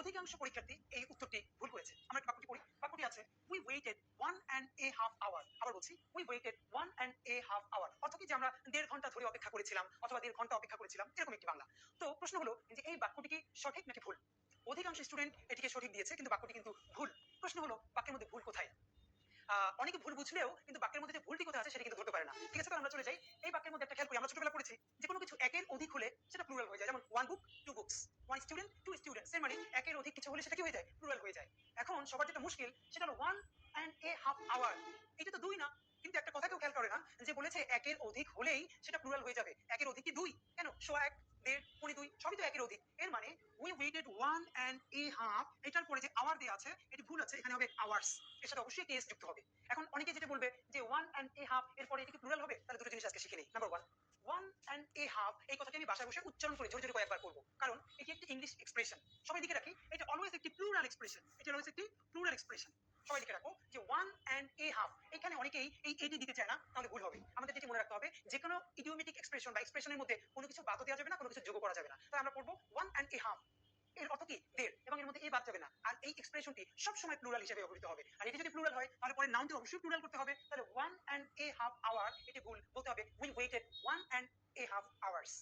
অধিকাংশ পরীক্ষার্থী এই উত্তরটি ভুল করেছে। আমরা একটু বাক্যটি পড়ি। বাক্যটি আছে we waited 1.5 hour। আবার বলছি we waited 1.5 hour। অর্থ কি যে আমরা 1.5 ঘন্টা ধরে অপেক্ষা করেছিলাম অথবা 1.5 ঘন্টা অপেক্ষা করেছিলাম, এরকম একটি বাংলা। তো প্রশ্ন হলো যে এই বাক্যটি কি সঠিক নাকি ভুল? অধিকাংশ স্টুডেন্ট এটিকে সঠিক দিয়েছে কিন্তু বাক্যটি কিন্তু ভুল। প্রশ্ন হলো বাক্যের মধ্যে ভুল কোথায়? অনেকে ভুল বুঝলেও কিন্তু বাক্যের মধ্যে যে ভুলটি কোথায় আছে সেটা কিন্তু ধরতে পারে না। ঠিক আছে? তো আমরা চলে যাই। এই বাক্যের মধ্যে একটা খেয়াল করি, আমরা ছোটবেলায় পড়েছি যে কোনো কিছু একের অধিক হলে সেটা প্লুরাল হয়ে যায়। যেমন one book, two books, one student, two students। এর মানে একের অধিক কিছু হলে সেটা কি হয়ে যায়? প্লুরাল হয়ে যায়। এখন সবার যেটা মুশকিল সেটা হলো 1 and a half hour। এটা তো 2 না। কিন্তু একটা কথা কেউ খেয়াল করে না যে বলেছে একের অধিক হলেই সেটা প্লুরাল হয়ে যাবে। একের অধিক কি 2? কেন? 1.5, 1.5, 2 সবই তো একের অধিক। এর মানে we waited 1 and a half, এটার পরে যে hour দেয়া আছে এটি ভুল আছে, এখানে হবে hours। এর সাথে অবশ্যই ts যুক্ত হবে। এখন অনেকে যেটা বলবে যে 1 and a half এর পরে এটা কি প্লুরাল হবে? তাহলে দুটো জিনিস আজকে শিখে নেই। নাম্বার 1, 1 and a half এই কথাটি আমি বাসায় বসে উচ্চারণ করে জোরে জোরে কয়েকবার করব। কারণ এটি একটি ইংলিশ এক্সপ্রেশন। সবাই লিখে রাখি, এটা অলওয়েজ একটি প্লুরাল এক্সপ্রেশন। এটা অলওয়েজ একটি প্লুরাল এক্সপ্রেশন। সবাই লিখে রাখো যে 1 and a half। এখানে অনেকেই এই এটি দিতে চায় না, তাহলে ভুল হবে। আমাদের যেটি মনে রাখতে হবে যে কোনো ইডিওমেটিক এক্সপ্রেশন বা এক্সপ্রেশনের মধ্যে কোনো কিছু বাদও দেওয়া যাবে না, কোনো কিছু যোগও করা যাবে না। তাই আমরা পড়বো 1 and a half। এর অর্থ কি? 1.5, এবং এর মধ্যে এ বাদ যাবে না। আর এই এক্সপ্রেশনটি সবসময় প্লুরাল হিসেবে ব্যবহৃত হবে। আর এটি যদি প্লুরাল হয় তাহলে পরে নাউনটি অবশ্যই প্লুরাল করতে হবে। তাহলে 1 and a half hour এটি ভুল, বলতে হবে we waited 1 and a half hours।